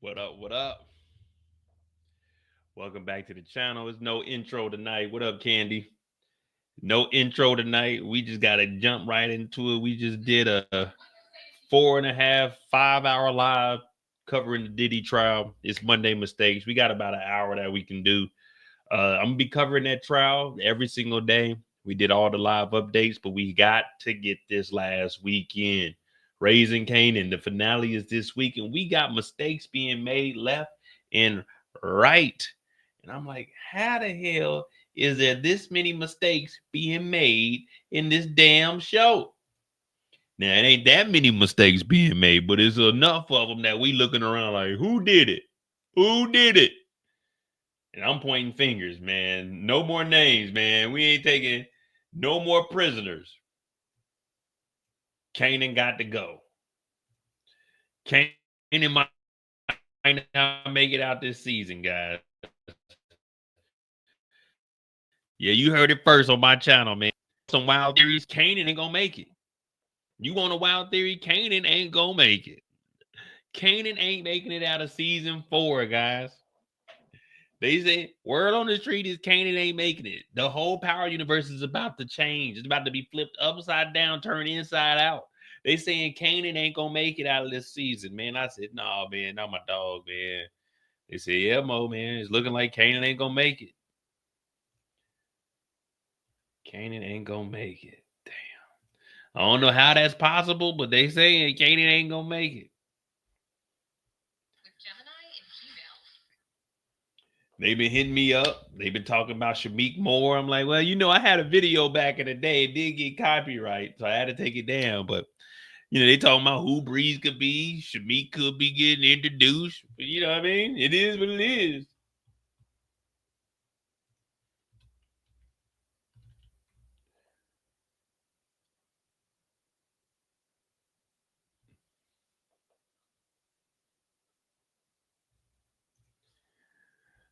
What up? What up? Welcome back to the channel. It's no intro tonight. What up, Candy? No intro tonight. We just got to jump right into it. We just did a 4.5, 5 hour live covering the Diddy trial. It's Monday mistakes. We got about an hour that we can do. I'm gonna be covering that trial every single day. We did all the live updates, but we got to get this last weekend. Raising Kanan. The finale is this week, and we got mistakes being made left and right. And I'm like, how the hell is there this many mistakes being made in this damn show? Now, it ain't that many mistakes being made, but it's enough of them that we looking around like, who did it? Who did it? And I'm pointing fingers, man. No more names, man. We ain't taking no more prisoners. Kanan got to go. Kanan might not make it out this season, guys. Yeah, you heard it first on my channel, man. Some wild theories, Kanan ain't gonna make it. You want a wild theory? Kanan ain't gonna make it. Kanan ain't making it out of season 4, guys. They say word on the street is Kanan ain't making it. The whole power universe is about to change. It's about to be flipped upside down, turned inside out. They saying Kanan ain't gonna make it out of this season, man. I said, nah, man, not my dog, man. They said, yeah, Mo, man, it's looking like Kanan ain't gonna make it. Kanan ain't gonna make it. Damn. I don't know how that's possible, but they saying Kanan ain't gonna make it. They've been hitting me up. They've been talking about Shamik more. I'm like, well, I had a video back in the day. It did get copyright, so I had to take it down. But they talking about who Breeze could be. Shamik could be getting introduced. But you know what I mean? It is what it is.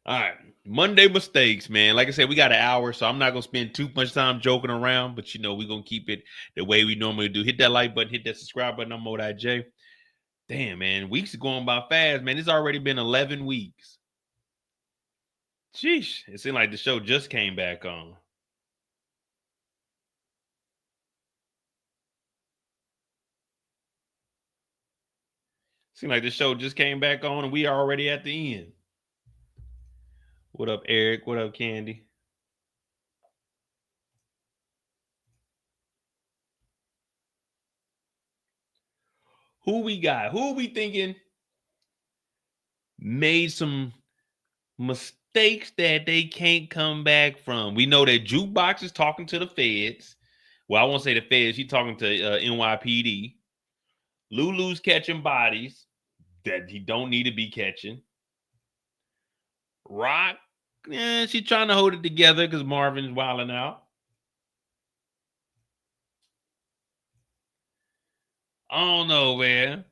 All right. Monday mistakes, man. Like I said, we got an hour, so I'm not going to spend too much time joking around, but we're going to keep it the way we normally do. Hit that like button, hit that subscribe button. I'm Mo.J. Damn, man. Weeks are going by fast, man. It's already been 11 weeks. Sheesh. It seemed like the show just came back on. Seemed like the show just came back on and we are already at the end. What up, Eric? What up, Candy? Who we got? Who we thinking made some mistakes that they can't come back from? We know that Jukebox is talking to the feds. Well, I won't say the feds. She's talking to NYPD. Lulu's catching bodies that he don't need to be catching. Rock, she's trying to hold it together because Marvin's wilding out. I don't know, man.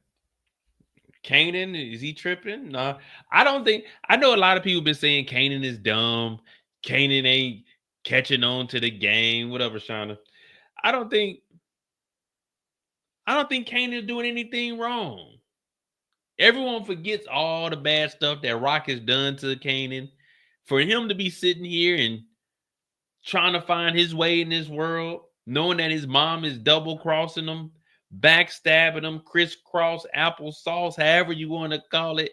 Kanan, is he tripping? No, I don't think. I know a lot of people been saying Kanan is dumb. Kanan ain't catching on to the game. Whatever, Shauna. I don't think. I don't think Kanan is doing anything wrong. Everyone forgets all the bad stuff that Rock has done to Kanan. For him to be sitting here and trying to find his way in this world, knowing that his mom is double crossing him, backstabbing him, crisscross applesauce, however you want to call it.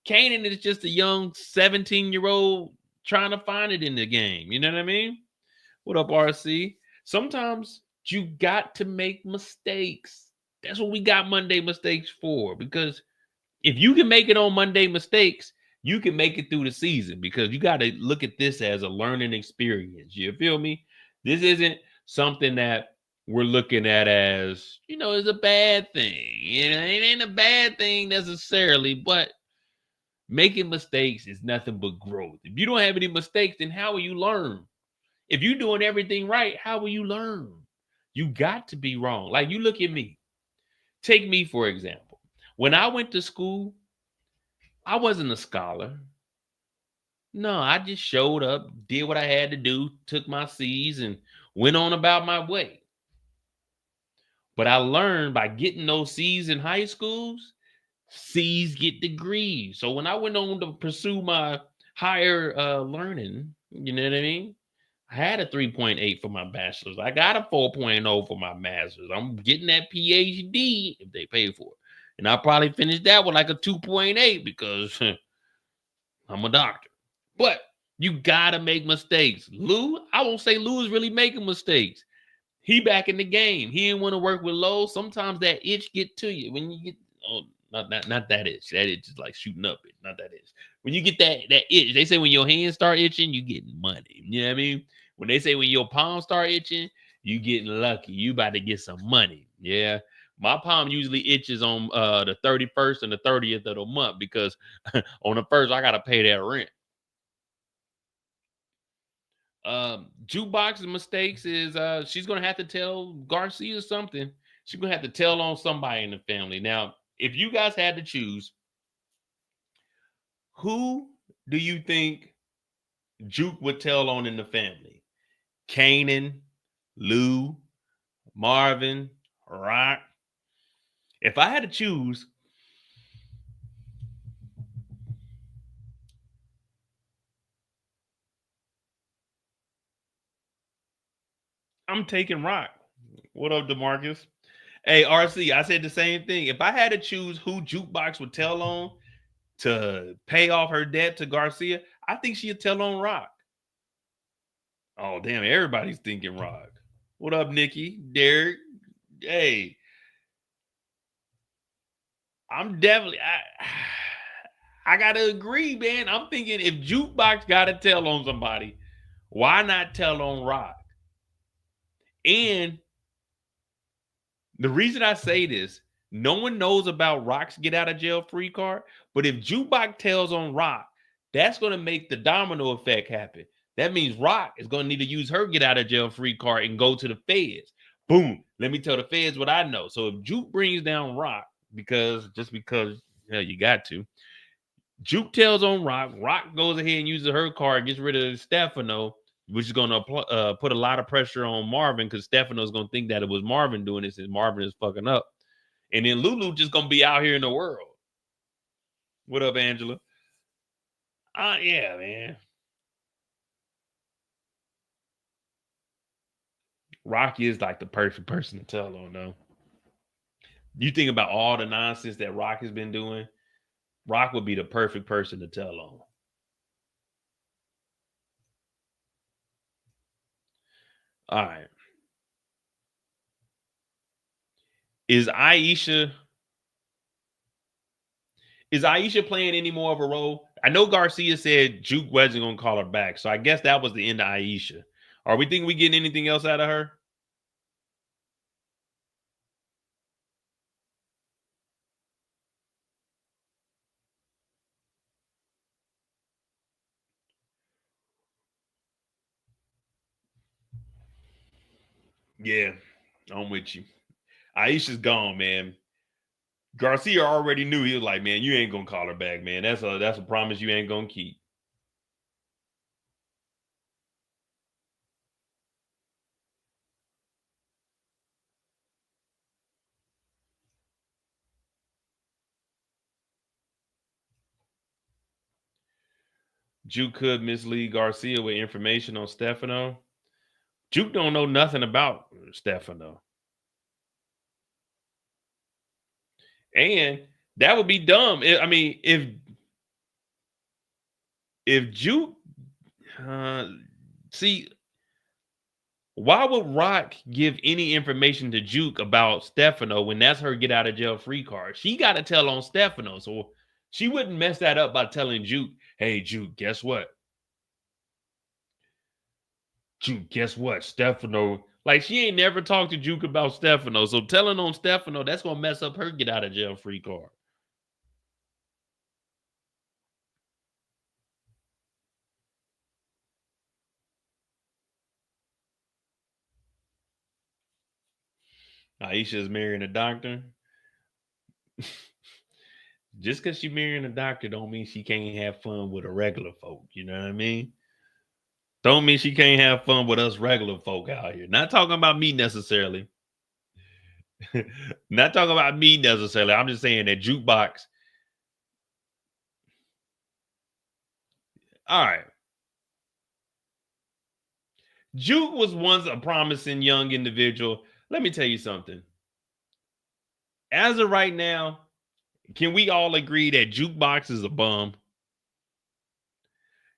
Kanan is just a young 17-year-old trying to find it in the game. You know what I mean? What up, RC? Sometimes you got to make mistakes. That's what we got Monday mistakes for. Because if you can make it on Monday mistakes, you can make it through the season, because you got to look at this as a learning experience. You feel me? This isn't something that we're looking at as, as a bad thing. It ain't a bad thing necessarily, but making mistakes is nothing but growth. If you don't have any mistakes, then how will you learn? If you're doing everything right, how will you learn? You got to be wrong. Like, you look at me. Take me, for example. When I went to school, I wasn't a scholar. No, I just showed up, did what I had to do, took my C's, and went on about my way. But I learned by getting those C's in high schools C's get degrees. So when I went on to pursue my higher learning, you know what I mean? I had a 3.8 for my bachelor's. I got a 4.0 for my master's. I'm getting that PhD if they pay for it. And I'll probably finish that with like a 2.8 because I'm a doctor. But you gotta make mistakes. Lou, I won't say Lou is really making mistakes. He back in the game. He didn't want to work with Lowe. Sometimes that itch get to you. When you get not that itch. That itch is like shooting up it. Not that itch. When you get that itch, they say when your hands start itching, you getting money. You know what I mean? When they say when your palms start itching, you getting lucky. You about to get some money. Yeah. My palm usually itches on the 31st and the 30th of the month because on the first I gotta pay that rent. Jukebox's mistakes is she's gonna have to tell Garcia something. She's gonna have to tell on somebody in the family. Now, if you guys had to choose, who do you think Juke would tell on in the family? Kanan, Lou, Marvin, Rock. If I had to choose, I'm taking Rock. What up, DeMarcus? Hey, RC, I said the same thing. If I had to choose who Jukebox would tell on to pay off her debt to Garcia, I think she'd tell on Rock. Oh, damn, everybody's thinking Rock. What up, Nikki? Derek? Hey, I'm definitely I gotta agree, man. I'm thinking if Jukebox gotta tell on somebody, why not tell on Rock? And the reason I say this, no one knows about Rock's get out of jail free card, but if Jukebox tells on Rock, that's going to make the domino effect happen. That means Rock is going to need to use her get out of jail free card and go to the feds. Boom. Let me tell the feds what I know. So if Juke brings down Rock, because you got to, Juke tells on Rock, Rock goes ahead and uses her card, gets rid of Stefano, which is going to put a lot of pressure on Marvin because Stefano's going to think that it was Marvin doing this and Marvin is fucking up. And then Lulu just going to be out here in the world. What up, Angela? Yeah, man. Rocky is like the perfect person to tell on, though. You think about all the nonsense that Rock has been doing, Rock would be the perfect person to tell on. All right. Is Aisha playing any more of a role? I know Garcia said Juke wasn't going to call her back, so I guess that was the end of Aisha. Are we thinking we getting anything else out of her? Yeah, I'm with you. Aisha's gone, man. Garcia already knew. He was like, man, you ain't gonna call her back, man. That's a promise you ain't gonna keep. Juke could mislead Garcia with information on Stefano. Juke don't know nothing about Stefano. And that would be dumb. I mean, if Juke see, why would Rock give any information to Juke about Stefano when that's her get out of jail free card? She got to tell on Stefano. So she wouldn't mess that up by telling Juke, hey, Juke, guess what? Juke, guess what? Stefano, like she ain't never talked to Juke about Stefano. So telling on Stefano, that's going to mess up her get out of jail free card. Aisha is marrying a doctor. Just because she marrying a doctor don't mean she can't have fun with a regular folk. You know what I mean? Don't mean she can't have fun with us regular folk out here. Not talking about me necessarily. Not talking about me necessarily. I'm just saying that Jukebox All right. Juke was once a promising young individual. Let me tell you something. As of right now, can we all agree that Jukebox is a bum?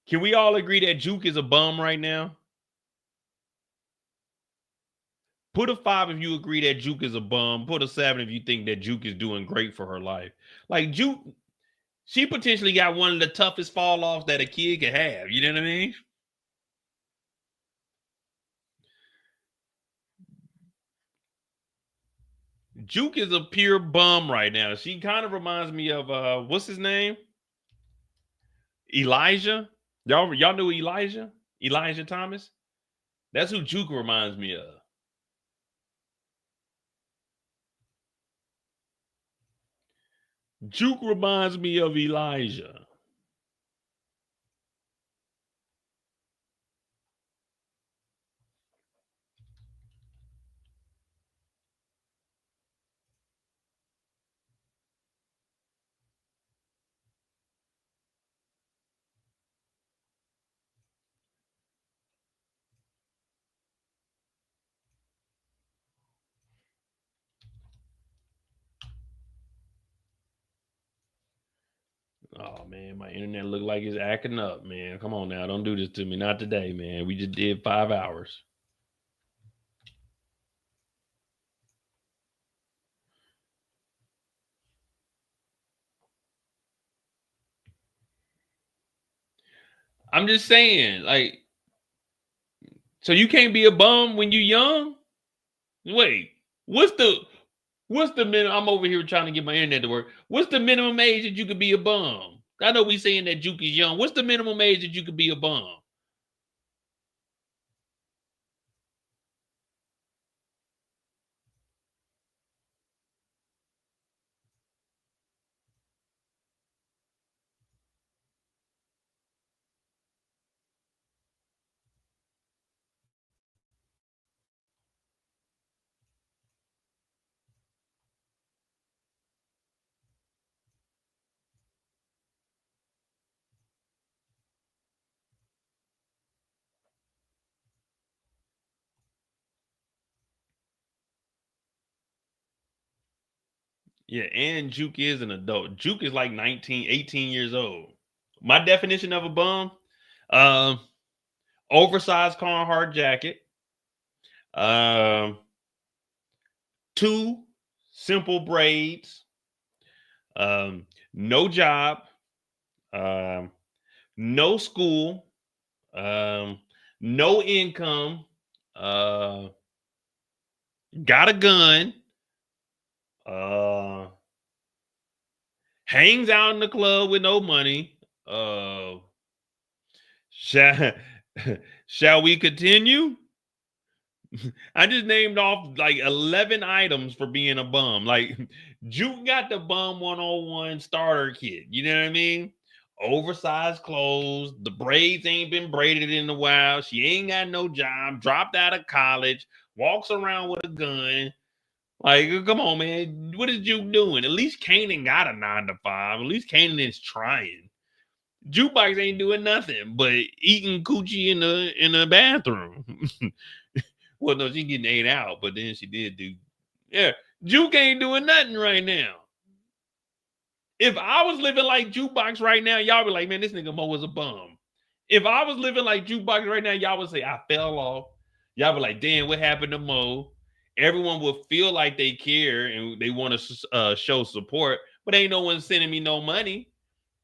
Can we all agree that Juke is a bum right now? Put a 5 if you agree that Juke is a bum. Put a 7 if you think that Juke is doing great for her life. Like Juke, she potentially got one of the toughest fall offs that a kid could have. You know what I mean? Juke is a pure bum right now. She kind of reminds me of what's his name? Elijah. Y'all know Elijah? Elijah Thomas? That's who Juke reminds me of. Juke reminds me of Elijah. Oh man, my internet look like it's acting up, man. Come on now, don't do this to me. Not today, man. We just did 5 hours. I'm just saying, like, so you can't be a bum when you young? Wait, what's the minimum? I'm over here trying to get my internet to work. What's the minimum age that you could be a bum? I know we saying that Juke is young. What's the minimum age that you could be a bum? Yeah, and Juke is an adult. Juke is like 19, 18 years old. My definition of a bum, um, oversized Carhartt jacket, um, two simple braids, no job, um, no school, um, no income, uh, got a gun, uh, hangs out in the club with no money. Shall shall we continue? I just named off like 11 items for being a bum. Like Juke got the bum 101 starter kit. You know what I mean? Oversized clothes, the braids ain't been braided in a while. She ain't got no job, dropped out of college, walks around with a gun. Like, come on, man. What is Juke doing? At least Kanan got a 9 to 5. At least Kanan is trying. Jukebox ain't doing nothing but eating coochie in the bathroom. Well, no, she getting ate out, but then she did do. Yeah, Juke ain't doing nothing right now. If I was living like Jukebox right now, y'all be like, man, this nigga Mo was a bum. If I was living like Jukebox right now, y'all would say I fell off. Y'all be like, damn, what happened to Mo? Everyone would feel like they care and they want to show support, but ain't no one sending me no money.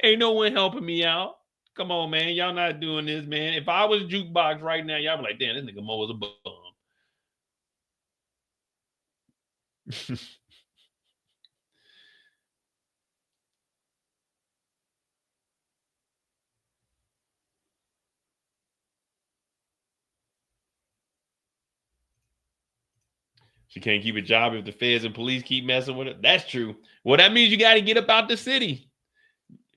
Ain't no one helping me out. Come on, man. Y'all not doing this, man. If I was Jukebox right now, y'all be like, damn, this nigga Mo was a bum. She can't keep a job if the feds and police keep messing with her. That's true. Well, that means you got to get up out the city.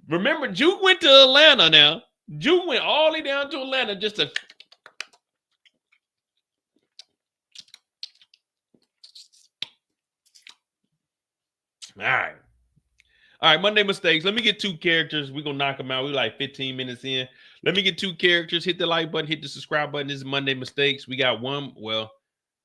Remember, Juke went to Atlanta now. Juke went all the way down to Atlanta just to. All right. All right, Monday mistakes. Let me get 2 characters. We're gonna knock them out. We're like 15 minutes in. Let me get 2 characters. Hit the like button, hit the subscribe button. This is Monday mistakes. We got one. Well,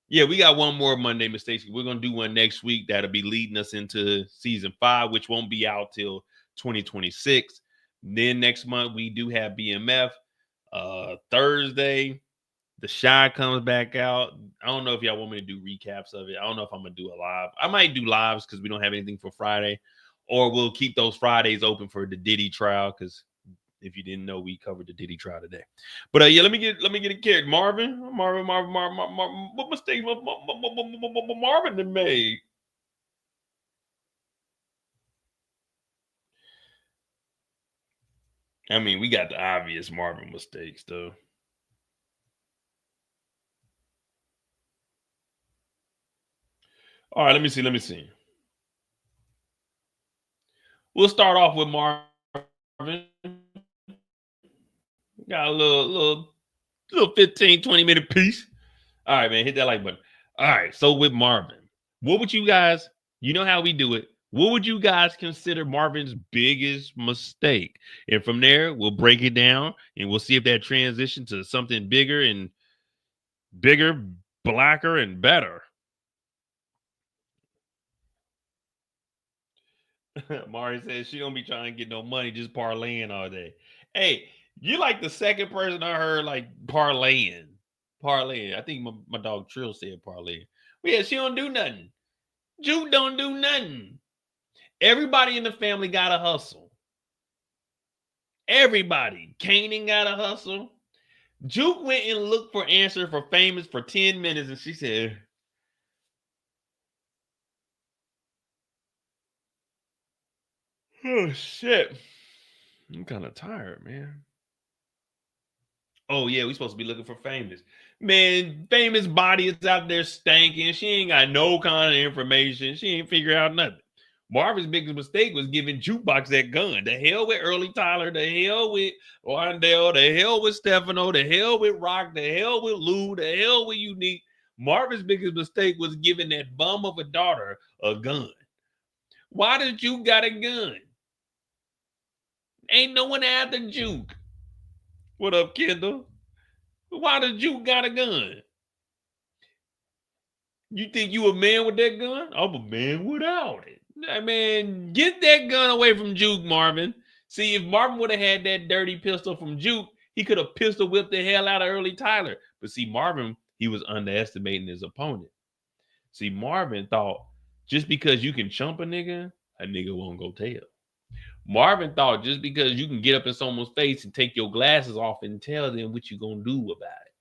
yeah, we got one more Monday mistakes. We're gonna do one next week. That'll be leading us into season 5, which won't be out till 2026. Then next month we do have BMF. Thursday, The Shy comes back out. I don't know if y'all want me to do recaps of it. I don't know if I'm gonna do a live. I might do lives because we don't have anything for Friday, or we'll keep those Fridays open for the Diddy trial. Because if you didn't know, we covered the Diddy trial today. But yeah, let me get a character. Marvin. What mistake Marvin made? I mean, we got the obvious Marvin mistakes though. All right, let me see. We'll start off with Marvin. Got a little 15, 20-minute piece. All right, man, hit that like button. All right, so with Marvin, what would you guys, you know how we do it. What would you guys consider Marvin's biggest mistake? And from there, we'll break it down and we'll see if that transition to something bigger, blacker, and better. Mari says she don't be trying to get no money, just parlaying all day. Hey, you like the second person I heard like parlaying. Parlaying. I think my dog Trill said parlaying. But yeah, she don't do nothing. Juke don't do nothing. Everybody in the family got to hustle. Everybody. Kanan got to hustle. Juke went and looked for answers for Famous for 10 minutes and she said, oh shit. I'm kind of tired, man. Oh yeah, we supposed to be looking for Famous. Man, Famous body is out there stanking. She ain't got no kind of information. She ain't figure out nothing. Marvin's biggest mistake was giving Jukebox that gun. The hell with Early Tyler. The hell with Wandale. The hell with Stefano. The hell with Rock. The hell with Lou. The hell with Unique. Marvin's biggest mistake was giving that bum of a daughter a gun. Why did Juke got a gun? Ain't no one after Juke. What up, Kendall? Why did Juke got a gun? You think you a man with that gun? I'm a man without it. I mean, get that gun away from Juke, Marvin. See, if Marvin would have had that dirty pistol from Juke, he could have pistol whipped the hell out of Early Tyler. But see, Marvin, he was underestimating his opponent. See, Marvin thought just because you can chump a nigga won't go tell. Marvin thought just because you can get up in someone's face and take your glasses off and tell them what you gonna do about it,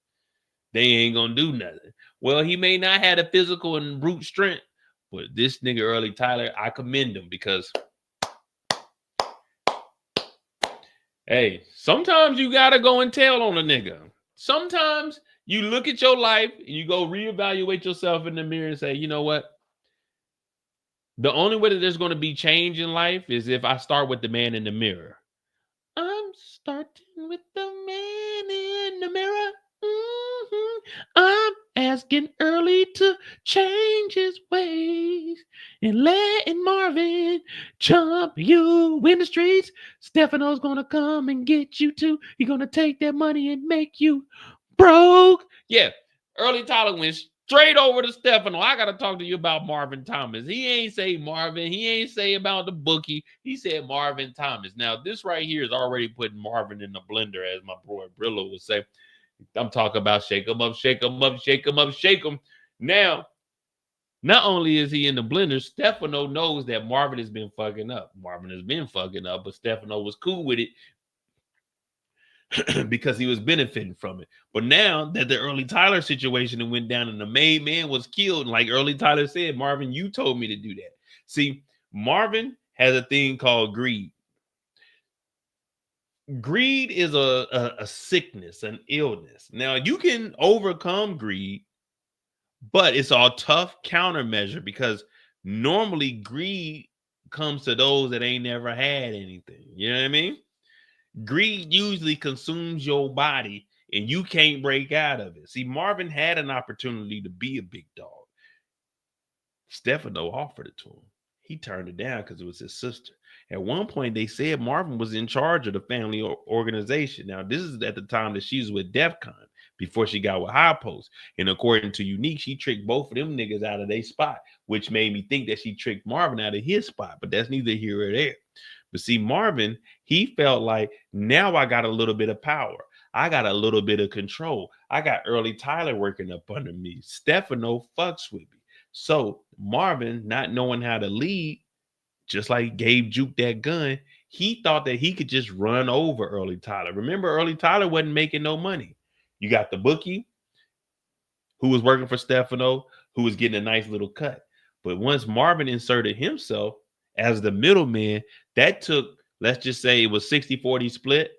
they ain't gonna do nothing. Well, he may not have the physical and brute strength, but this nigga Early Tyler, I commend him because, hey, sometimes you gotta go and tell on a nigga. Sometimes you look at your life and you go reevaluate yourself in the mirror and say, you know what? The only way that there's going to be change in life is if I start with the man in the mirror. I'm starting with the man in the mirror. I'm asking Early to change his ways and letting Marvin chump you in the streets. Stefano's gonna come and get you too. He's gonna take that money and make you broke. Yeah, Early Tyler went straight over to Stefano. I gotta talk to you about Marvin Thomas. He ain't say Marvin. He ain't say about the bookie. He said Marvin Thomas. Now, this right here is already putting Marvin in the blender, as my boy Brillo would say. I'm talking about shake him up, shake him up, shake him up, shake him. Now, not only is he in the blender, Stefano knows that Marvin has been fucking up. Marvin has been fucking up, but Stefano was cool with it because he was benefiting from it. But now that the Early Tyler situation went down and the main man was killed, and like Early Tyler said, Marvin, you told me to do that. See, Marvin has a thing called greed. Greed is a sickness, an illness. Now, you can overcome greed, but it's a tough countermeasure because normally greed comes to those that ain't never had anything. You know what I mean? Greed usually consumes your body and you can't break out of it. See, Marvin had an opportunity to be a big dog. Stefano offered it to him. He turned it down because it was his sister. At one point, they said Marvin was in charge of the family organization. Now, this is at the time that she was with DEFCON before she got with High Post. And according to Unique, she tricked both of them niggas out of their spot, which made me think that she tricked Marvin out of his spot. But that's neither here or there. But see, Marvin, he felt like, now I got a little bit of power. I got a little bit of control. I got Early Tyler working up under me. Stefano fucks with me. So Marvin, not knowing how to lead, just like gave Juke that gun, he thought that he could just run over Early Tyler. Remember, Early Tyler wasn't making no money. You got the bookie, who was working for Stefano, who was getting a nice little cut. But once Marvin inserted himself as the middleman, that took, let's just say it was 60-40 split.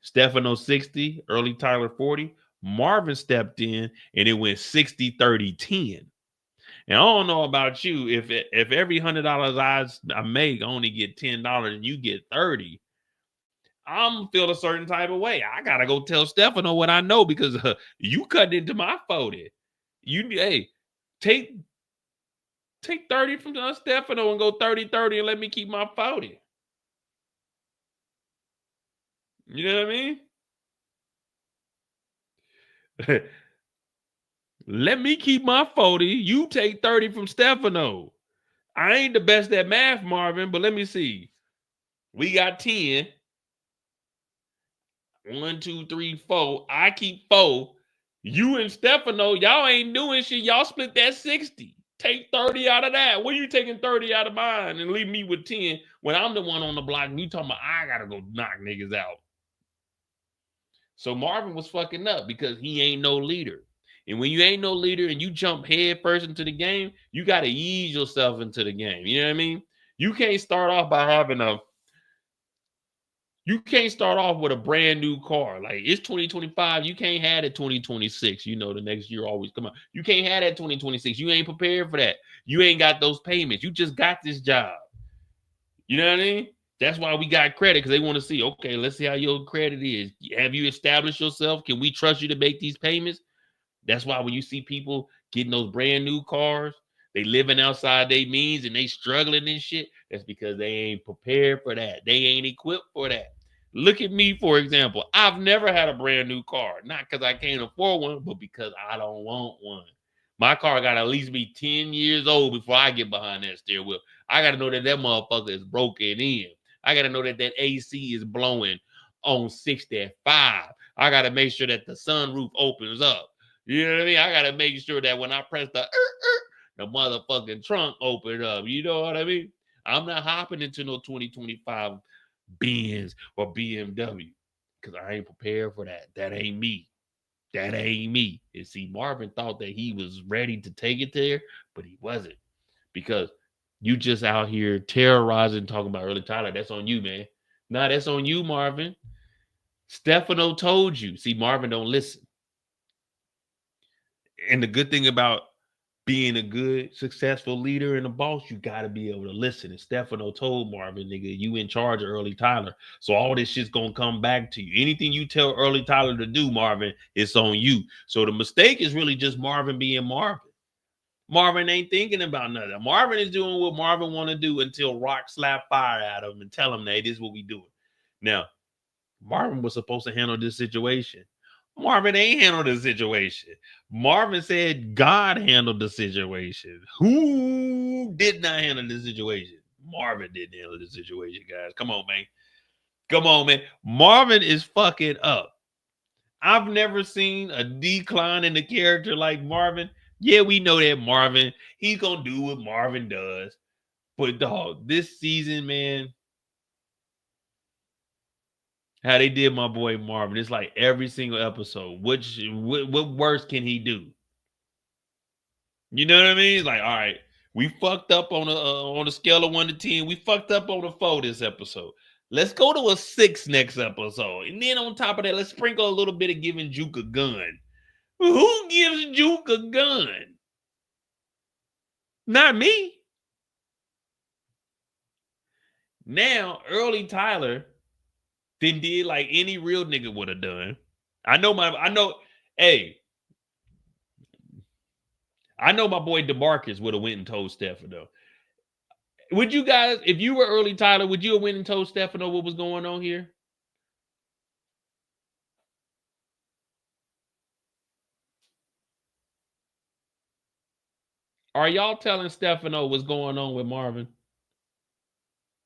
Stefano 60, Early Tyler 40. Marvin stepped in and it went 60-30-10. And I don't know about you, if every $100 I make, I only get $10 and you get 30, I'm feel a certain type of way. I gotta go tell Stefano what I know because you cut into my 40. Hey, take 30 from Stefano and go 30-30 and let me keep my 40. You know what I mean? Let me keep my 40. You take 30 from Stefano. I ain't the best at math, Marvin, but let me see. We got 10. 1, 2, 3, 4. I keep 4. You and Stefano, y'all ain't doing shit. Y'all split that 60. Take 30 out of that. What are you taking 30 out of mine and leave me with 10 when I'm the one on the block and you talking about I gotta go knock niggas out? So Marvin was fucking up because he ain't no leader. And when you ain't no leader and you jump head first into the game, you got to ease yourself into the game. You know what I mean? You can't start off by you can't start off with a brand new car. Like it's 2025. You can't have it 2026. You know, the next year always come out. You can't have that 2026. You ain't prepared for that. You ain't got those payments. You just got this job. You know what I mean? That's why we got credit, because they want to see, okay, let's see how your credit is. Have you established yourself? Can we trust you to make these payments? That's why when you see people getting those brand new cars, they living outside their means and they struggling and shit, that's because they ain't prepared for that. They ain't equipped for that. Look at me, for example. I've never had a brand new car. Not because I can't afford one, but because I don't want one. My car got to at least be 10 years old before I get behind that steering wheel. I got to know that motherfucker is broken in. I got to know that AC is blowing on 65. I got to make sure that the sunroof opens up. You know what I mean? I got to make sure that when I press the motherfucking trunk open up. You know what I mean? I'm not hopping into no 2025 Benz or BMW because I ain't prepared for that. That ain't me. That ain't me. And see, Marvin thought that he was ready to take it there, but he wasn't, because you just out here terrorizing, talking about Early Tyler. That's on you, man. Nah, that's on you, Marvin. Stefano told you. See, Marvin don't listen. And the good thing about being a good, successful leader and a boss, you got to be able to listen. And Stefano told Marvin, nigga, you in charge of Early Tyler. So all this shit's going to come back to you. Anything you tell Early Tyler to do, Marvin, it's on you. So the mistake is really just Marvin being Marvin. Marvin ain't thinking about nothing. Marvin is doing what Marvin want to do until Rock slap fire at him and tell him, hey, this is what we doing. Now, Marvin was supposed to handle this situation. Marvin ain't handled the situation. Marvin said God handled the situation. Who did not handle the situation? Marvin didn't handle the situation, guys. Come on, man. Come on, man. Marvin is fucking up. I've never seen a decline in the character like Marvin. Yeah, we know that Marvin, he's going to do what Marvin does. But, dog, this season, man, how they did my boy Marvin. It's like every single episode. What worse can he do? You know what I mean? It's like, all right, we fucked up on a scale of 1 to 10. We fucked up on a 4 this episode. Let's go to a 6 next episode. And then on top of that, let's sprinkle a little bit of giving Juke a gun. Who gives Juke a gun? Not me. Now, Early Tyler then did like any real nigga would have done. I know my boy DeMarcus would have went and told Stefano. Would you guys, if you were early Tyler, would you have went and told Stefano what was going on here? Are y'all telling Stefano what's going on with Marvin?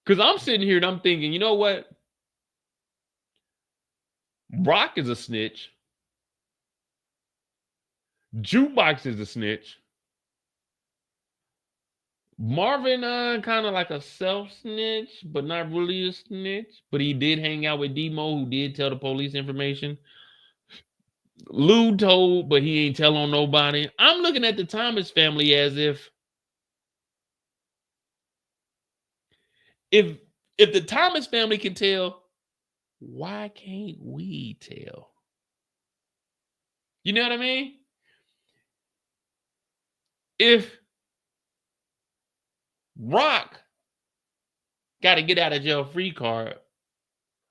Because I'm sitting here and I'm thinking, you know what? Rock is a snitch. Jukebox is a snitch. Marvin, kind of like a self snitch, but not really a snitch. But he did hang out with Demo, who did tell the police information. Lou told, but he ain't tell on nobody. I'm looking at the Thomas family as if the Thomas family can tell, why can't we tell? You know what I mean? If Rock got to get out of jail free card,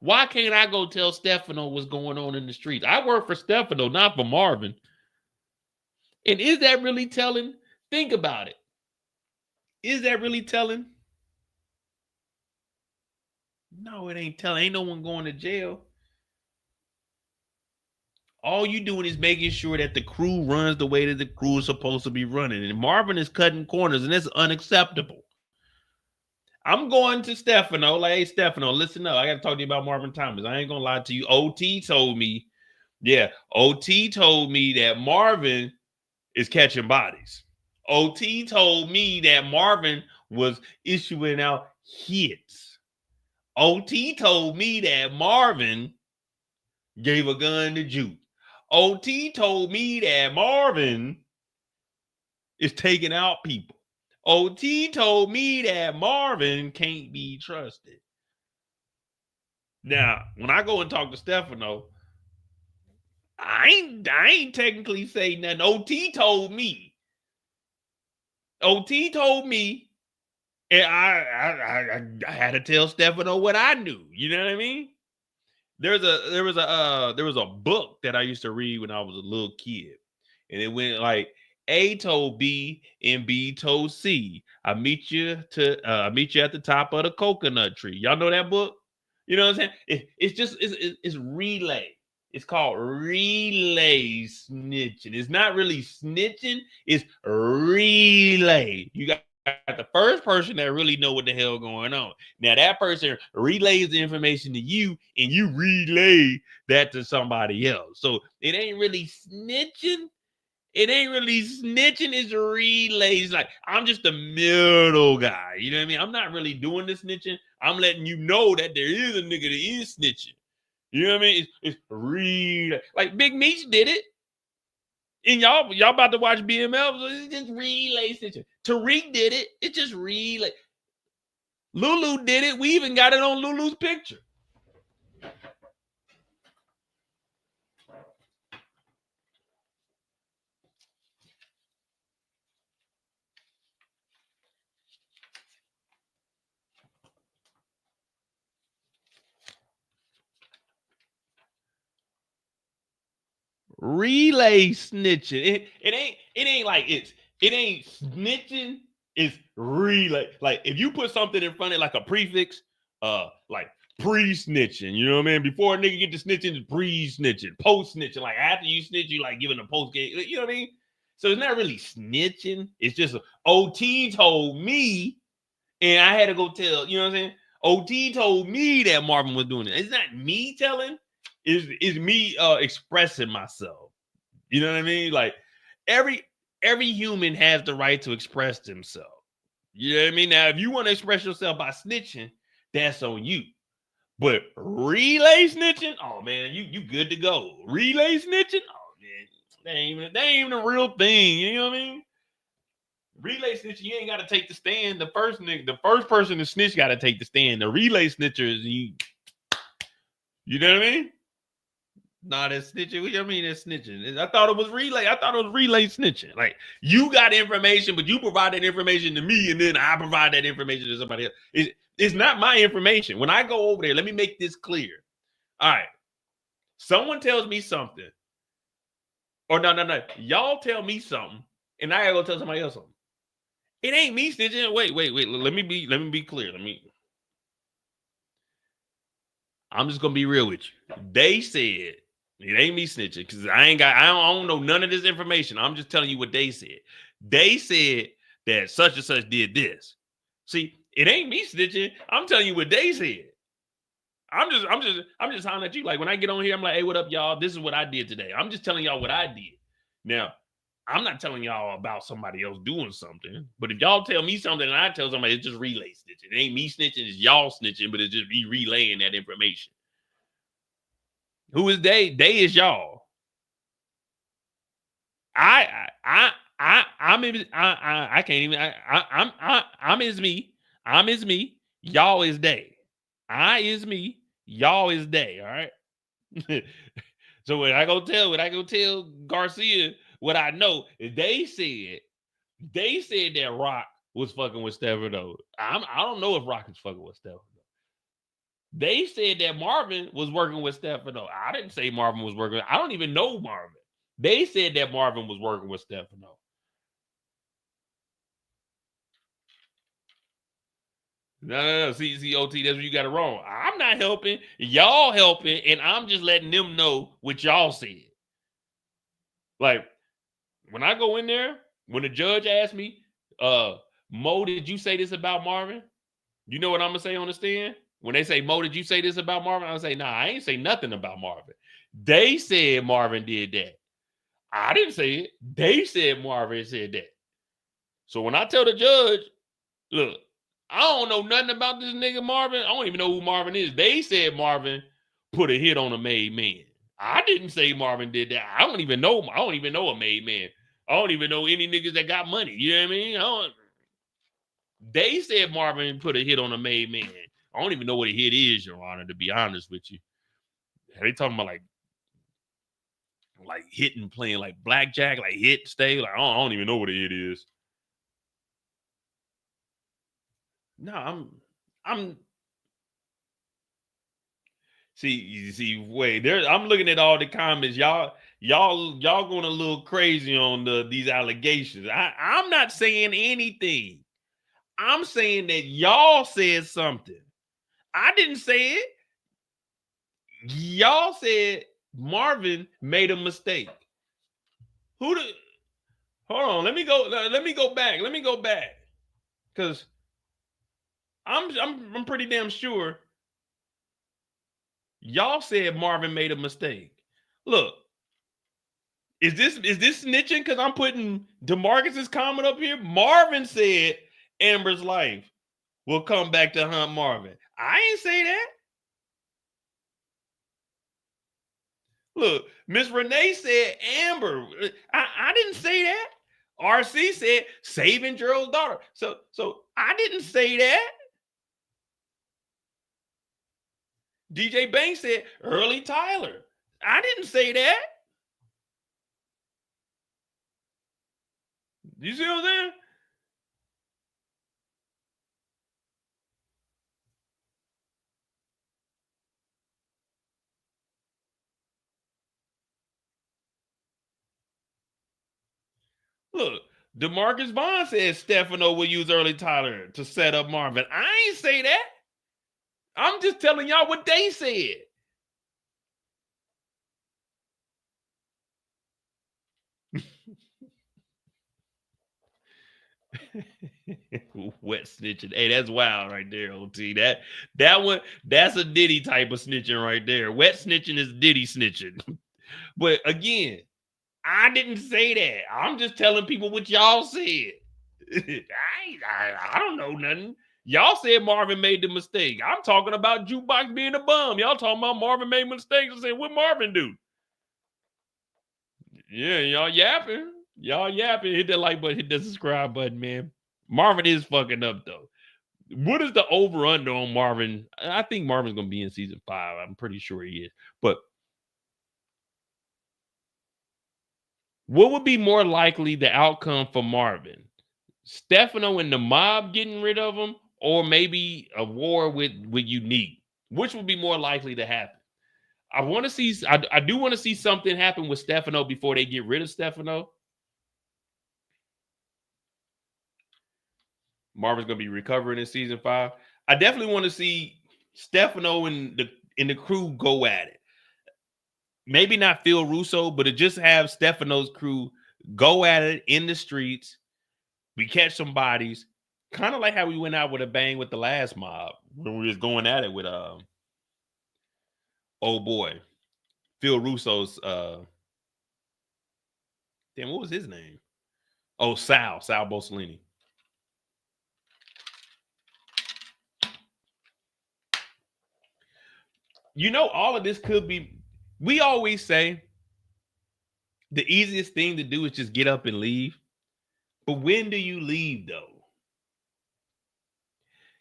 why can't I go tell Stefano what's going on in the streets? I work for Stefano, not for Marvin. And is that really telling? Think about it. Is that really telling? No, it ain't telling. Ain't no one going to jail. All you doing is making sure that the crew runs the way that the crew is supposed to be running. And Marvin is cutting corners, and it's unacceptable. I'm going to Stefano, like, hey, Stefano, listen up. I got to talk to you about Marvin Thomas. I ain't going to lie to you. OT told me that Marvin is catching bodies. OT told me that Marvin was issuing out hits. OT told me that Marvin gave a gun to Juke. OT told me that Marvin is taking out people. OT told me that Marvin can't be trusted. Now, when I go and talk to Stefano, I ain't technically saying nothing. OT told me. And I had to tell Stefano what I knew. You know what I mean? There was a book that I used to read when I was a little kid, and it went like A told B and B told C. I meet you at the top of the coconut tree. Y'all know that book? You know what I'm saying? It's relay. It's called relay snitching. It's not really snitching. It's relay. You got the first person that really know what the hell going on. Now that person relays the information to you, and you relay that to somebody else. So it ain't really snitching. It's relays. Like, I'm just the middle guy. You know what I mean? I'm not really doing the snitching. I'm letting you know that there is a nigga that is snitching. You know what I mean? It's real. Like Big Meech did it. And y'all about to watch BML. So it's just relay snitching. Tariq did it. It's just relay. Lulu did it. We even got it on Lulu's picture. Relay snitching. It ain't like it ain't snitching. It's relay. Like, if you put something in front of it, like a prefix, like pre-snitching. You know what I mean? Before a nigga get to snitching, it's pre-snitching, post-snitching. Like, after you snitch, you like giving a post game. You know what I mean? So it's not really snitching. It's just OT told me, and I had to go tell. You know what I'm saying? OT told me that Marvin was doing it. It's not me telling. Is me expressing myself. You know what I mean? Like, every human has the right to express themselves. You know what I mean? Now, if you want to express yourself by snitching, that's on you. But relay snitching, oh man, you good to go. Relay snitching, oh man, that ain't even a real thing. You know what I mean? Relay snitching, you ain't got to take the stand. The first person to snitch got to take the stand. The relay snitchers, you know what I mean? Nah, that's snitching. What do you mean that's snitching? I thought it was relay. I thought it was relay snitching. Like, you got information, but you provide that information to me, and then I provide that information to somebody else. It's not my information. When I go over there, let me make this clear. All right. Someone tells me something. Or no. Y'all tell me something, and I gotta go tell somebody else something. It ain't me snitching. Wait. Let me be clear. I'm just gonna be real with you. They said it ain't me snitching because I don't know none of this information. I'm just telling you what they said. They said that such and such did this. See, it ain't me snitching. I'm telling you what they said. I'm just hollering at you. Like when I get on here, I'm like, hey, what up, y'all? This is what I did today. I'm just telling y'all what I did. Now, I'm not telling y'all about somebody else doing something. But if y'all tell me something and I tell somebody, it's just relay snitching. It ain't me snitching, it's y'all snitching, but it's just me relaying that information. Who is they? They is y'all. I can't even. I'm is me. I'm is me. Y'all is they. I is me. Y'all is they. All right. So when I go tell Garcia what I know, they said that Rock was fucking with Stefano. I don't know if Rock is fucking with Stefano. They said that Marvin was working with Stefano. I didn't say Marvin was working. I don't even know Marvin. They said that Marvin was working with Stefano. No. See, OT, that's where you got it wrong. I'm not helping. Y'all helping, and I'm just letting them know what y'all said. Like, when I go in there, when the judge asked me, Mo, did you say this about Marvin? You know what I'm gonna say on the stand? When they say, Mo, did you say this about Marvin? I'll say, nah, I ain't say nothing about Marvin. They said Marvin did that. I didn't say it. They said Marvin said that. So when I tell the judge, look, I don't know nothing about this nigga Marvin. I don't even know who Marvin is. They said Marvin put a hit on a made man. I didn't say Marvin did that. I don't even know a made man. I don't even know any niggas that got money. You know what I mean? They said Marvin put a hit on a made man. I don't even know what a hit is, Your Honor, to be honest with you. They talking about like hitting, playing like blackjack, like hit, stay. Like, I don't even know what a hit is. No, I'm see, wait, I'm looking at all the comments. Y'all going a little crazy on these allegations. I'm not saying anything. I'm saying that y'all said something. I didn't say it. Y'all said Marvin made a mistake. Who the hold on? Let me go back. Because I'm pretty damn sure y'all said Marvin made a mistake. Look, is this snitching? Because I'm putting DeMarcus's comment up here. Marvin said Amber's life will come back to hunt Marvin. I ain't say that. Look, Miss Renee said Amber. I didn't say that. RC said saving Gerald's daughter. So I didn't say that. DJ Banks said early Tyler. I didn't say that. You see what I'm saying? Look, DeMarcus Vaughn says Stefano will use early Tyler to set up Marvin. I ain't say that. I'm just telling y'all what they said. Wet snitching. Hey, that's wild right there, OT. That one, that's a Diddy type of snitching right there. Wet snitching is Diddy snitching. But again, I didn't say that. I'm just telling people what y'all said. I don't know nothing. Y'all said Marvin made the mistake. I'm talking about Jukebox being a bum. Y'all talking about Marvin made mistakes. I said, what Marvin do? Yeah, y'all yapping. Y'all yapping. Hit that like button, hit that subscribe button, man. Marvin is fucking up, though. What is the over-under on Marvin? I think Marvin's going to be in season 5. I'm pretty sure he is. But what would be more likely the outcome for Marvin? Stefano and the mob getting rid of him, or maybe a war with Unique? Which would be more likely to happen? I want to see. I do want to see something happen with Stefano before they get rid of Stefano. Marvin's gonna be recovering in season 5. I definitely want to see Stefano and the crew go at it. Maybe not Phil Russo, but to just have Stefano's crew go at it in the streets. We catch some bodies, kind of like how we went out with a bang with the last mob when we was going at it with oh boy, Phil Russo's damn, what was his name? Oh, Sal Bosolini. You know, all of this could be. We always say the easiest thing to do is just get up and leave. But when do you leave, though?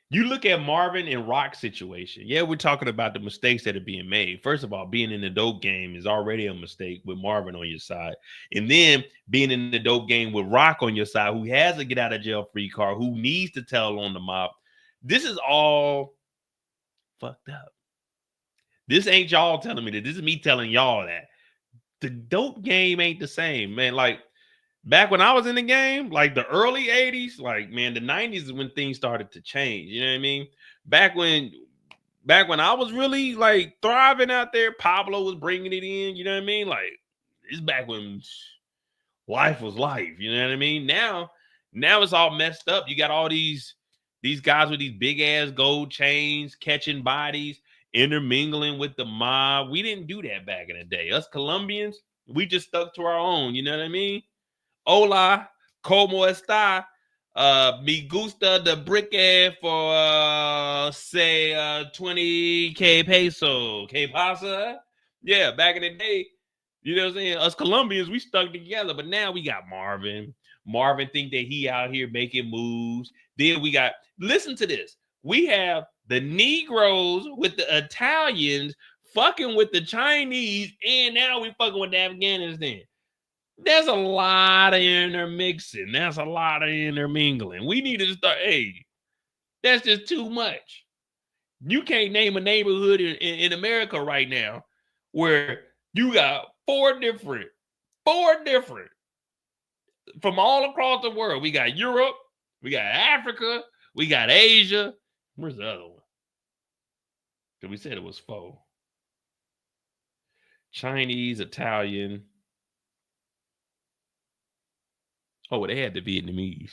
You look at Marvin and Rock's situation. Yeah, we're talking about the mistakes that are being made. First of all, being in the dope game is already a mistake with Marvin on your side. And then being in the dope game with Rock on your side, who has a get out of jail free card, who needs to tell on the mob. This is all fucked up. This ain't y'all telling me that. This is me telling y'all that. The dope game ain't the same, man. Like, back when I was in the game, like the early 80s, like, man, the 90s is when things started to change. You know what I mean? Back when I was really like thriving out there, Pablo was bringing it in. You know what I mean? Like, it's back when life was life. You know what I mean? Now it's all messed up. You got all these guys with these big ass gold chains catching bodies, intermingling with the mob. We didn't do that back in the day. Us Colombians, we just stuck to our own. You know what I mean? Hola, como está? Me gusta the brique for say 20k peso. Que pasa? Yeah, back in the day, you know what I'm saying? Us Colombians, we stuck together, but now we got Marvin. Marvin think that he out here making moves. Then we got, listen to this. We have the Negroes with the Italians fucking with the Chinese, and now we fucking with the Afghanistan. There's a lot of intermixing. There's a lot of intermingling. We need to start. Hey, that's just too much. You can't name a neighborhood in America right now where you got four different from all across the world. We got Europe, we got Africa, we got Asia. Where's the other one? Because we said it was four. Chinese, Italian. Oh, they had the Vietnamese.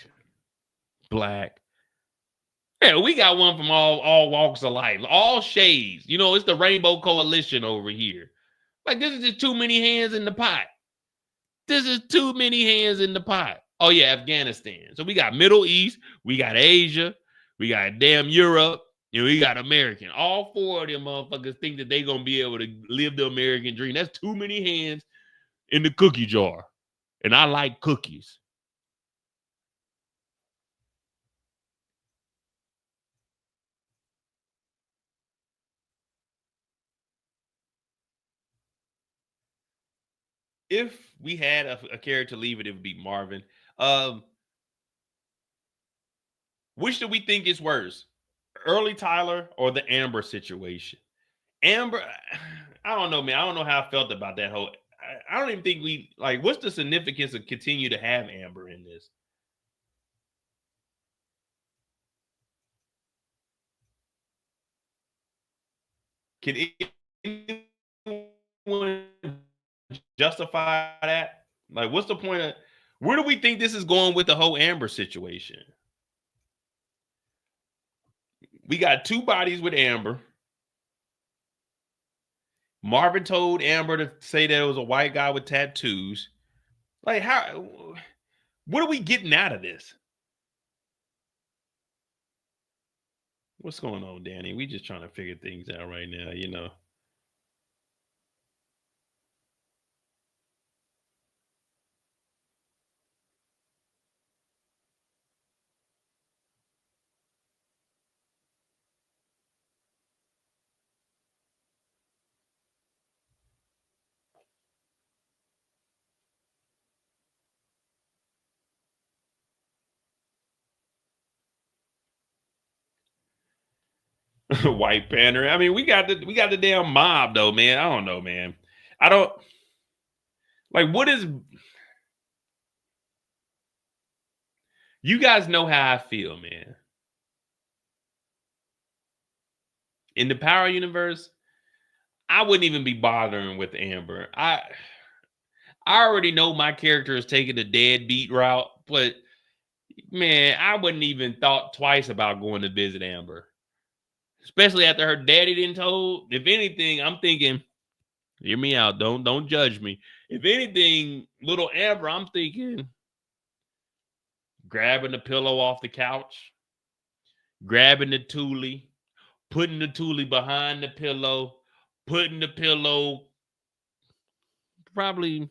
Black. Yeah, we got one from all walks of life, all shades. You know, it's the Rainbow Coalition over here. Like, this is just too many hands in the pot. This is too many hands in the pot. Oh, yeah, Afghanistan. So we got Middle East, we got Asia, we got damn Europe, and we got American. All four of them motherfuckers think that they going to be able to live the American dream. That's too many hands in the cookie jar. And I like cookies. If we had a character leave it would be Marvin. Which do we think is worse? Early Tyler or the Amber situation? Amber, I don't know, man. I don't know how I felt about that whole. I don't even think we like. What's the significance of continue to have Amber in this? Can anyone justify that? Like, what's the point of? Where do we think this is going with the whole Amber situation? We got two bodies with Amber. Marvin told Amber to say that it was a white guy with tattoos. Like, how? What are we getting out of this? What's going on, Danny? We just trying to figure things out right now, you know. White Panther. I mean, we got the damn mob though, man. I don't know, man. I don't like what is You guys know how I feel, man. In the Power universe, I wouldn't even be bothering with Amber. I already know my character is taking the deadbeat route, but man, I wouldn't even thought twice about going to visit Amber. Especially after her daddy didn't told. If anything, I'm thinking, hear me out. Don't judge me. If anything, little Amber, I'm thinking grabbing the pillow off the couch, grabbing the Thule, putting the Thule behind the pillow, putting the pillow probably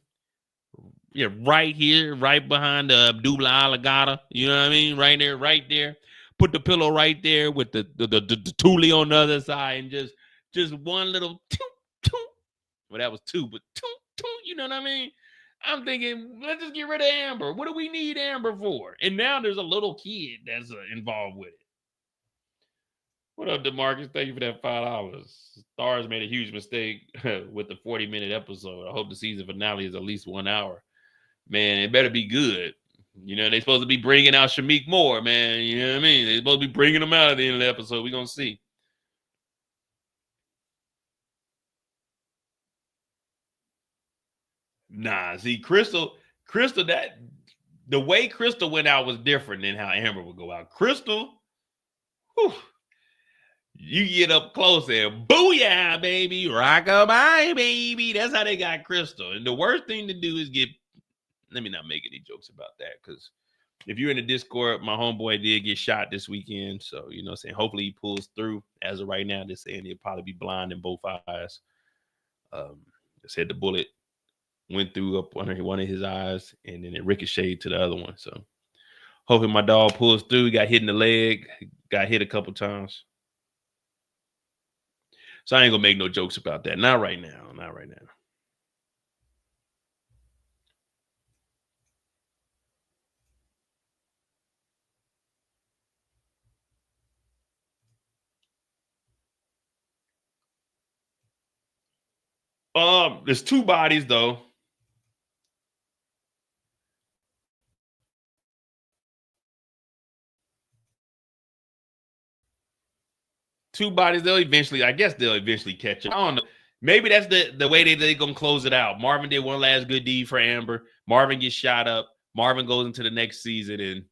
right here, right behind the Abdullah Alagata. You know what I mean? Right there, right there. Put the pillow right there with the Thule on the other side, and just one little toot, toot. Well, that was two, but toot, toot. You know what I mean? I'm thinking, let's just get rid of Amber. What do we need Amber for? And now there's a little kid that's involved with it. What up, DeMarcus? Thank you for that $5. Stars made a huge mistake with the 40-minute episode. I hope the season finale is at least 1 hour. Man, it better be good. You know, they're supposed to be bringing out Shamik Moore, man. You know what I mean? They're supposed to be bringing him out at the end of the episode. We're going to see. Nah, see, Crystal, that the way Crystal went out was different than how Amber would go out. Crystal, whew, you get up close and booyah, baby, rock-a-bye, baby. That's how they got Crystal. And the worst thing to do is let me not make any jokes about that, because if you're in the Discord, my homeboy did get shot this weekend. So, you know what I'm saying? Hopefully he pulls through. As of right now, they're saying he'll probably be blind in both eyes. They said the bullet went through up under one of his eyes, and then it ricocheted to the other one. So hopefully my dog pulls through. He got hit in the leg, got hit a couple times. So I ain't gonna make no jokes about that. Not right now. Not right now. There's two bodies though. Two bodies. I guess they'll eventually catch it. I don't know. Maybe that's the way they're gonna close it out. Marvin did one last good deed for Amber. Marvin gets shot up. Marvin goes into the next season, and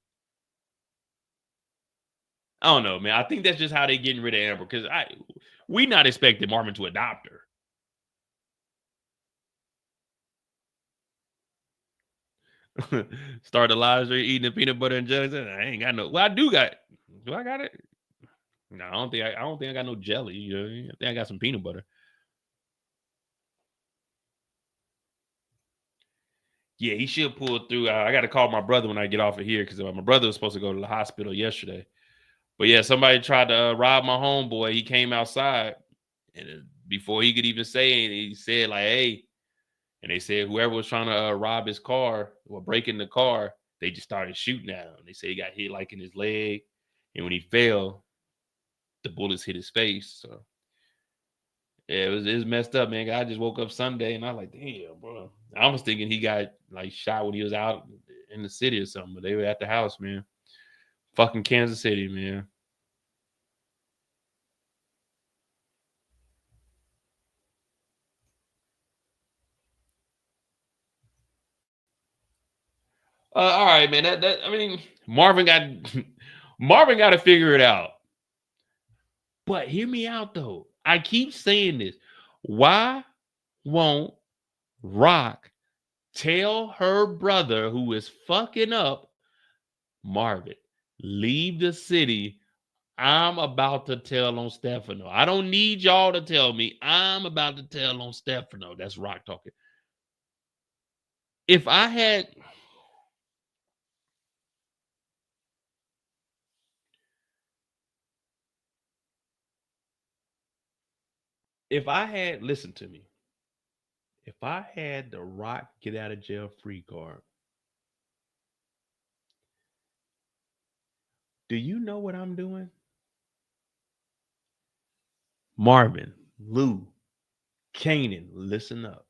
I don't know, man. I think that's just how they're getting rid of Amber, because we not expecting Marvin to adopt her. Start the live stream eating the peanut butter and jelly. I ain't got no. Well, I do got. Do I got it? No, I don't think I got no jelly. You know, I think I got some peanut butter. Yeah, he should pull through. I got to call my brother when I get off of here, because my brother was supposed to go to the hospital yesterday. But yeah, somebody tried to rob my homeboy. He came outside, and before he could even say anything, he said like, "Hey," and they said whoever was trying to rob his car or break in the car, they just started shooting at him. They say he got hit like in his leg, and when he fell, the bullets hit his face. So yeah, it was messed up, man. I just woke up Sunday and I was like, damn, bro. I was thinking he got like shot when he was out in the city or something, but they were at the house, man. Fucking Kansas City, man. All right, man. I mean, Marvin got Marvin got to figure it out. But hear me out though. I keep saying this. Why won't Rock tell her brother who is fucking up, Marvin, leave the city? I'm about to tell on Stefano. I don't need y'all to tell me. I'm about to tell on Stefano. That's Rock talking. If I had listen to me. If I had the Rock get out of jail free card, do you know what I'm doing? Marvin, Lou, Kanan, listen up.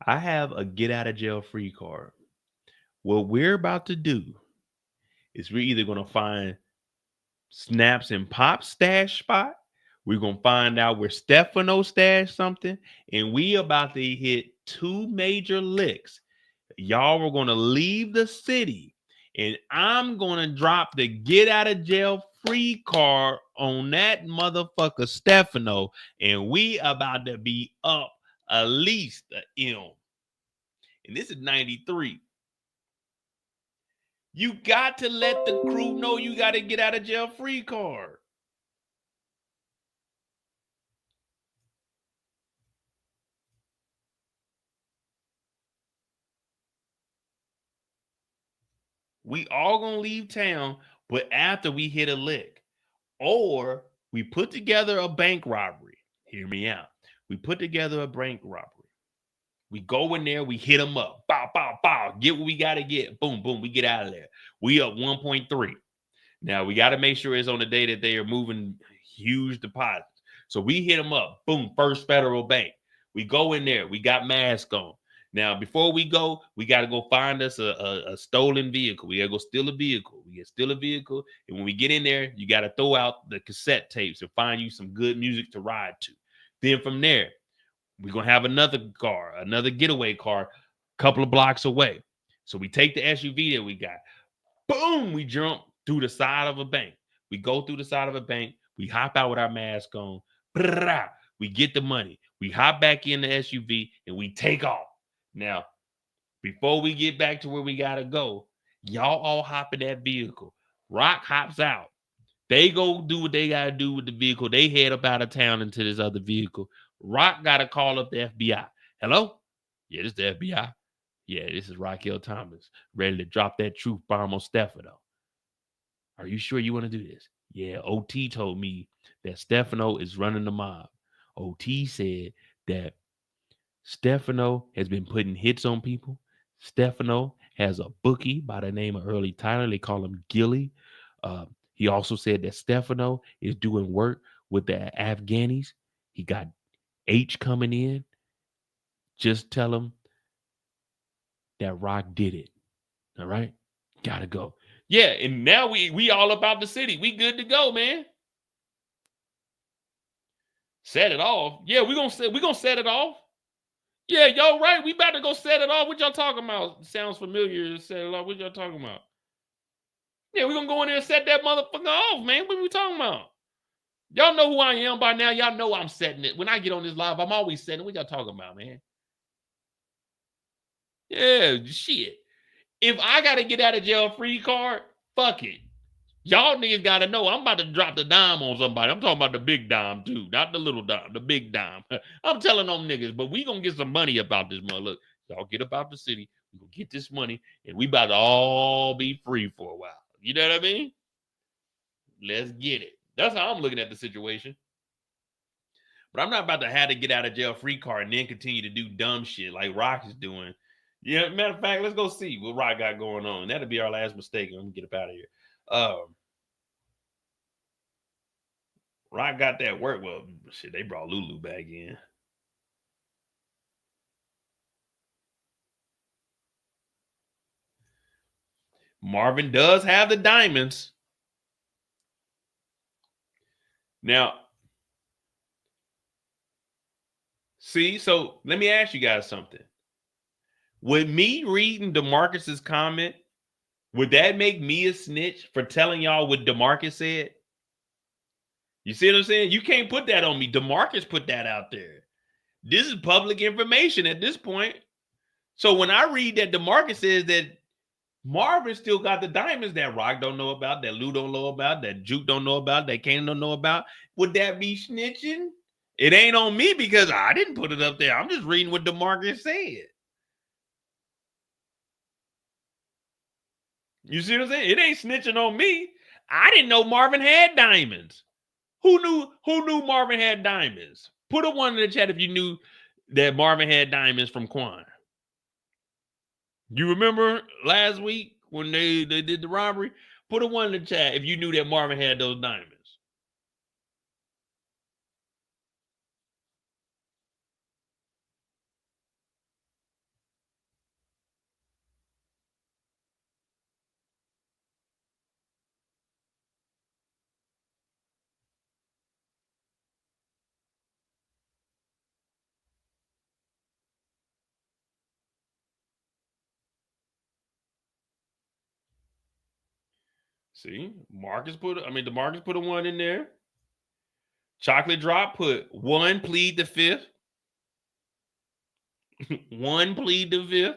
I have a get out of jail free card. What we're about to do is we're either gonna find Snaps and Pop's stash spot. We're gonna find out where Stefano stashed something, and we about to hit two major licks. Y'all were gonna leave the city, and I'm gonna drop the get out of jail free card on that motherfucker Stefano, and we about to be up at least a M. And this is 93. You got to let the crew know you got to get out of jail free card. We all gonna leave town, but after we hit a lick, or we put together a bank robbery. Hear me out. We put together a bank robbery. We go in there, we hit them up. Bow, bow, bow. Get what we gotta get. Boom, boom. We get out of there. We up 1.3. Now we got to make sure it's on the day that they are moving huge deposits. So we hit them up. Boom, First Federal Bank. We go in there. We got masks on. Now, before we go, we got to go find us a stolen vehicle. We got to go steal a vehicle. We get steal a vehicle. And when we get in there, you got to throw out the cassette tapes and find you some good music to ride to. Then from there, we're going to have another car, another getaway car, a couple of blocks away. So we take the SUV that we got. Boom, we jump through the side of a bank. We go through the side of a bank. We hop out with our mask on. We get the money. We hop back in the SUV and we take off. Now, before we get back to where we got to go, y'all all hop in that vehicle. Rock hops out. They go do what they got to do with the vehicle. They head up out of town into this other vehicle. Rock got to call up the FBI. Hello? Yeah, this is the FBI. Yeah, this is Raquel Thomas, ready to drop that truth bomb on Stefano. Are you sure you want to do this? Yeah, OT told me that Stefano is running the mob. OT said that Stefano has been putting hits on people. Stefano has a bookie by the name of Early Tyler. They call him Gilly. He also said that Stefano is doing work with the Afghanis. He got H coming in. Just tell him that Rock did it. All right? Gotta go. Yeah, and now we all about the city. We good to go, man. Set it off. Yeah, we gonna set it off. Yeah, y'all right. We about to go set it off. What y'all talking about? Sounds familiar. Set it off. What y'all talking about? Yeah, we gonna go in there and set that motherfucker off, man. What we talking about? Y'all know who I am by now. Y'all know I'm setting it. When I get on this live, I'm always setting it. What y'all talking about, man? Yeah, shit. If I gotta get out of jail free card, fuck it. Y'all niggas gotta know I'm about to drop the dime on somebody. I'm talking about the big dime too, not the little dime, the big dime. I'm telling them niggas, but we gonna get some money about this mother. Look, y'all get about the city, we gonna get this money, and we about to all be free for a while. You know what I mean? Let's get it. That's how I'm looking at the situation. But I'm not about to have to get out of jail free card and then continue to do dumb shit like Rock is doing. Yeah, matter of fact, let's go see what Rock got going on. That'll be our last mistake. I'm gonna get up out of here. Rock got that work. Well, shit, they brought Lulu back in. Marvin does have the diamonds. Now, see, so let me ask you guys something. Would me reading DeMarcus's comment, would that make me a snitch for telling y'all what DeMarcus said? You see what I'm saying? You can't put that on me. DeMarcus put that out there. This is public information at this point. So when I read that DeMarcus says that Marvin still got the diamonds that Rock don't know about, that Lou don't know about, that Juke don't know about, that Kanan don't know about, would that be snitching? It ain't on me because I didn't put it up there. I'm just reading what DeMarcus said. You see what I'm saying? It ain't snitching on me. I didn't know Marvin had diamonds. Who knew Marvin had diamonds? Put a one in the chat if you knew that Marvin had diamonds from Quan. You remember last week when they did the robbery? Put a one in the chat if you knew that Marvin had those diamonds. See, DeMarcus put a 1 in there. Chocolate Drop put 1, plead the 5th. 1, plead the 5th.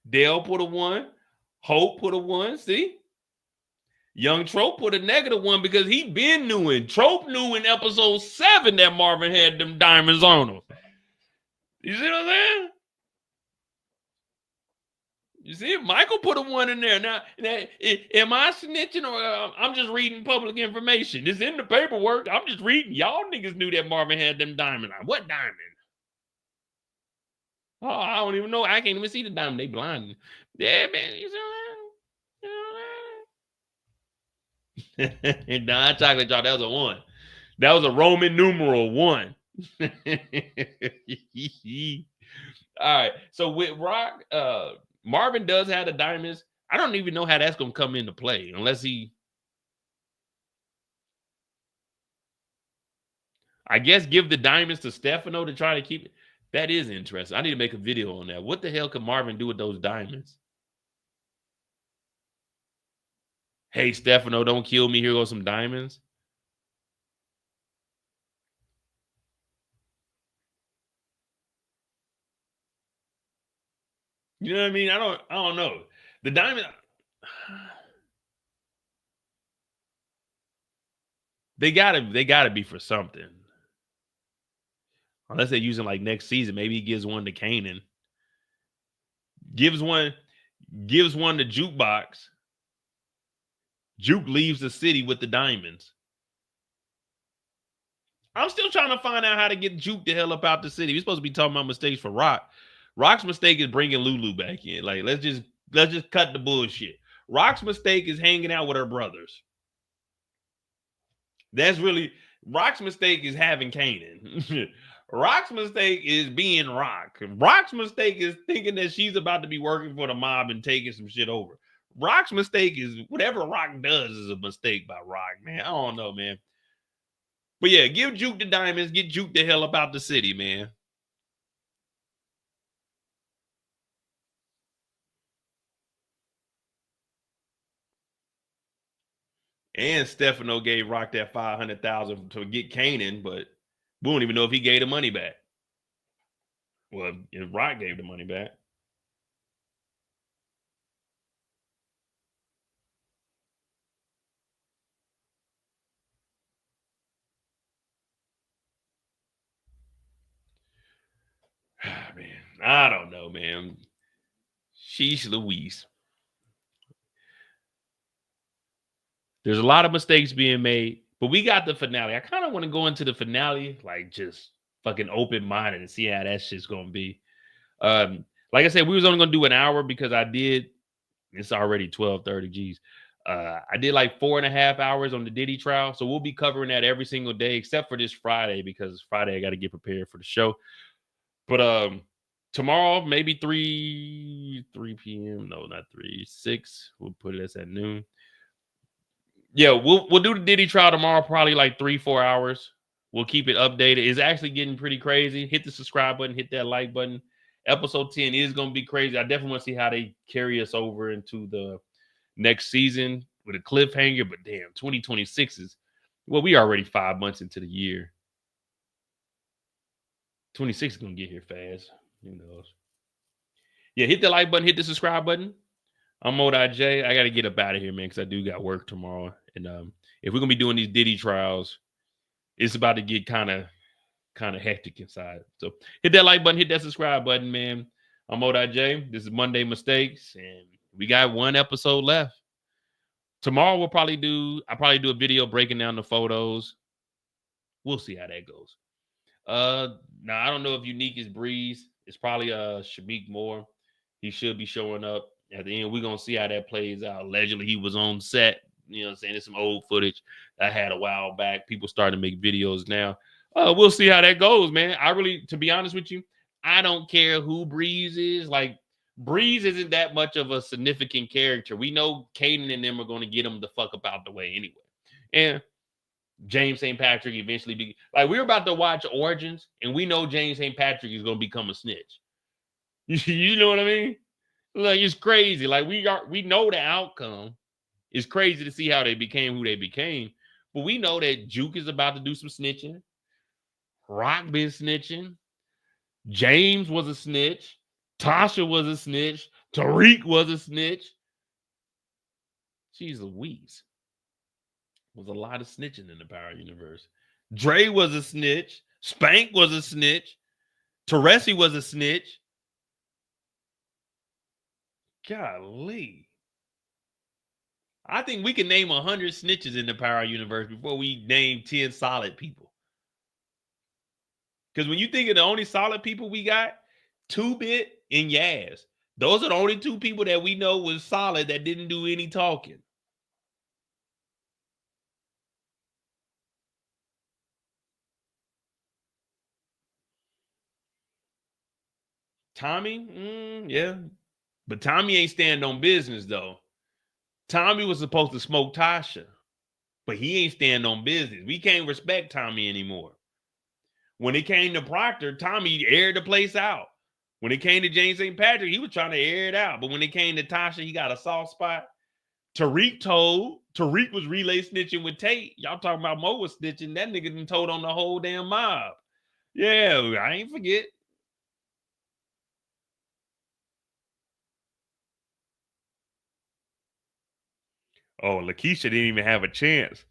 Dale put a 1. Hope put a 1. See? Young Trope put a -1 because he been knowing. Trope knew in episode 7 that Marvin had them diamonds on him. You see what I'm saying? You see, Michael put a 1 in there. Now, am I snitching or I'm just reading public information? It's in the paperwork. I'm just reading. Y'all niggas knew that Marvin had them diamonds on. What diamond? Oh, I don't even know. I can't even see the diamond. They blinded. Yeah, man. You see what I'm saying? Nah, Chocolate Drop. That was a 1. That was a Roman numeral 1. All right. So with Rock, Marvin does have the diamonds. I don't even know how that's gonna come into play unless he, I guess, give the diamonds to Stefano to try to keep it. That is interesting. I need to make a video on that. What the hell could Marvin do with those diamonds? Hey, Stefano, don't kill me. Here goes some diamonds. You know what I mean? I don't know. The diamond, they gotta be for something. Unless they're using like next season. Maybe he gives one to Kanan. Gives one to Jukebox. Juke leaves the city with the diamonds. I'm still trying to find out how to get Juke the hell up out the city. We're supposed to be talking about mistakes for Rock. Rock's mistake is bringing Lulu back in. Like, let's just cut the bullshit. Rock's mistake is hanging out with her brothers. That's really Rock's mistake is having Kanan. Rock's mistake is being Rock. Rock's mistake is thinking that she's about to be working for the mob and taking some shit over. Rock's mistake is whatever Rock does is a mistake by Rock, man. I don't know, man. But yeah, give Juke the diamonds. Get Juke the hell up out the city, man. And Stefano gave Rock that $500,000 to get Kanan, but we don't even know if he gave the money back. Well, if Rock gave the money back. Man, I don't know, man. Sheesh Louise. There's a lot of mistakes being made, but we got the finale. I kind of want to go into the finale, like just fucking open-minded and see how that shit's gonna be. Like I said, we was only gonna do an hour because it's already 12:30. Geez. I did like 4.5 hours on the Diddy trial. So we'll be covering that every single day, except for this Friday, because Friday I got to get prepared for the show. But tomorrow, maybe 3 p.m. No, not 3, 6. We'll put it as at noon. Yeah, we'll do the Diddy trial tomorrow, probably like 3-4 hours. We'll keep it updated. It's actually getting pretty crazy. Hit the subscribe button, hit that like button. Episode 10 is going to be crazy. I definitely want to see how they carry us over into the next season with a cliffhanger. But damn, 2026 is, well, we already 5 months into the year. 26 is going to get here fast. Who knows? Yeah, hit the like button, hit the subscribe button. I'm Mo.J. I got to get up out of here, man, because I do got work tomorrow. And if we're going to be doing these Diddy trials, it's about to get kind of hectic inside. So hit that like button, hit that subscribe button, man. I'm Mo.J. This is Monday Mistakes, and we got 1 episode left. Tomorrow I'll probably do a video breaking down the photos. We'll see how that goes. Now I don't know if Unique is Breeze. It's probably Shamik Moore. He should be showing up at the end. We're gonna see how that plays out. Allegedly, he was on set. You know what I'm saying? There's some old footage I had a while back. People starting to make videos now. We'll see how that goes, man. I really, to be honest with you, I don't care who Breeze is. Like, Breeze isn't that much of a significant character. We know Kanan and them are going to get him the fuck up out the way anyway. And James St. Patrick eventually be like, we're about to watch Origins, and we know James St. Patrick is going to become a snitch. You know what I mean? Like, it's crazy. Like, we know the outcome. It's crazy to see how they became who they became. But we know that Juke is about to do some snitching. Rock been snitching. James was a snitch. Tasha was a snitch. Tariq was a snitch. Jeez Louise. Was a lot of snitching in the Power universe. Dre was a snitch. Spank was a snitch. Teresi was a snitch. Golly. I think we can name 100 snitches in the Power universe before we name 10 solid people. Because when you think of the only solid people we got, 2-Bit and Yaz. Those are the only two people that we know was solid that didn't do any talking. Tommy, yeah. But Tommy ain't stand on business, though. Tommy was supposed to smoke Tasha, but he ain't stand on business. We can't respect Tommy anymore. When it came to Proctor, Tommy aired the place out. When it came to James St. Patrick, he was trying to air it out. But when it came to Tasha, he got a soft spot. Tariq was relay snitching with Tate. Y'all talking about Mo was snitching. That nigga done told on the whole damn mob. Yeah, I ain't forget. Oh, Lakeisha didn't even have a chance.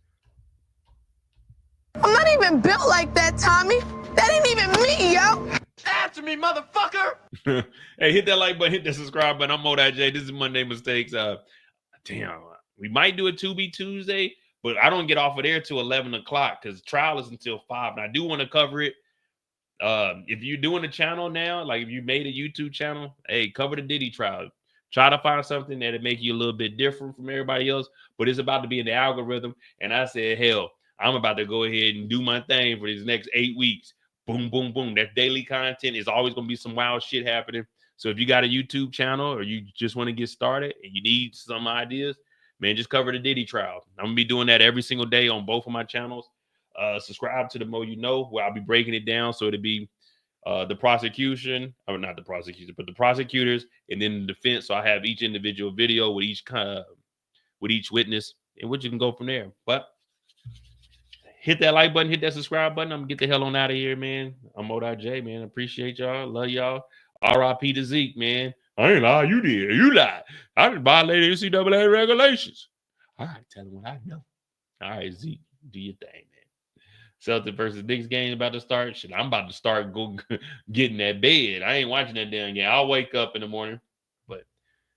I'm not even built like that, Tommy. That ain't even me, yo. After me, motherfucker. Hey, hit that like button, hit that subscribe button. I'm Moda J. This is Monday Mistakes. Damn, we might do a 2B Tuesday, but I don't get off of there till 11 o'clock because trial is until 5. And I do want to cover it. If you're doing a channel now, like if you made a YouTube channel, hey, cover the Diddy trial. Try to find something that'll make you a little bit different from everybody else, but it's about to be in the algorithm. And I said, hell, I'm about to go ahead and do my thing for these next 8 weeks. Boom, boom, boom. That's daily content. It's always going to be some wild shit happening. So if you got a YouTube channel or you just want to get started and you need some ideas, man, just cover the Diddy trial. I'm going to be doing that every single day on both of my channels. Subscribe to the Mo You Know, where I'll be breaking it down. So it'll be the prosecution, or not the prosecution, but the prosecutors, and then the defense. So I have each individual video with each witness, and which you can go from there. But hit that like button, hit that subscribe button. I'm gonna get the hell on out of here, man. I'm Moda J, man. Appreciate y'all. Love y'all. R.I.P. to Zeke, man. I ain't lie, you did. You lied. I just violated NCAA regulations. All right, tell him what I know. All right, Zeke, do your thing, man. Celtics versus Knicks game about to start. Shit, I'm about to start getting that bed. I ain't watching that damn game. I'll wake up in the morning, but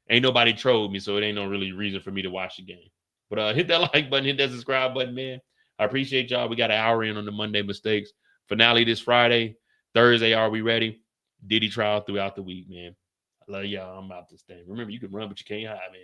ain't nobody trolled me, so it ain't no really reason for me to watch the game. But hit that like button, hit that subscribe button, man. I appreciate y'all. We got an hour in on the Monday Mistakes. Finale this Friday. Thursday, are we ready? Diddy trial throughout the week, man. I love y'all. I'm out this thing. Remember, you can run, but you can't hide, man.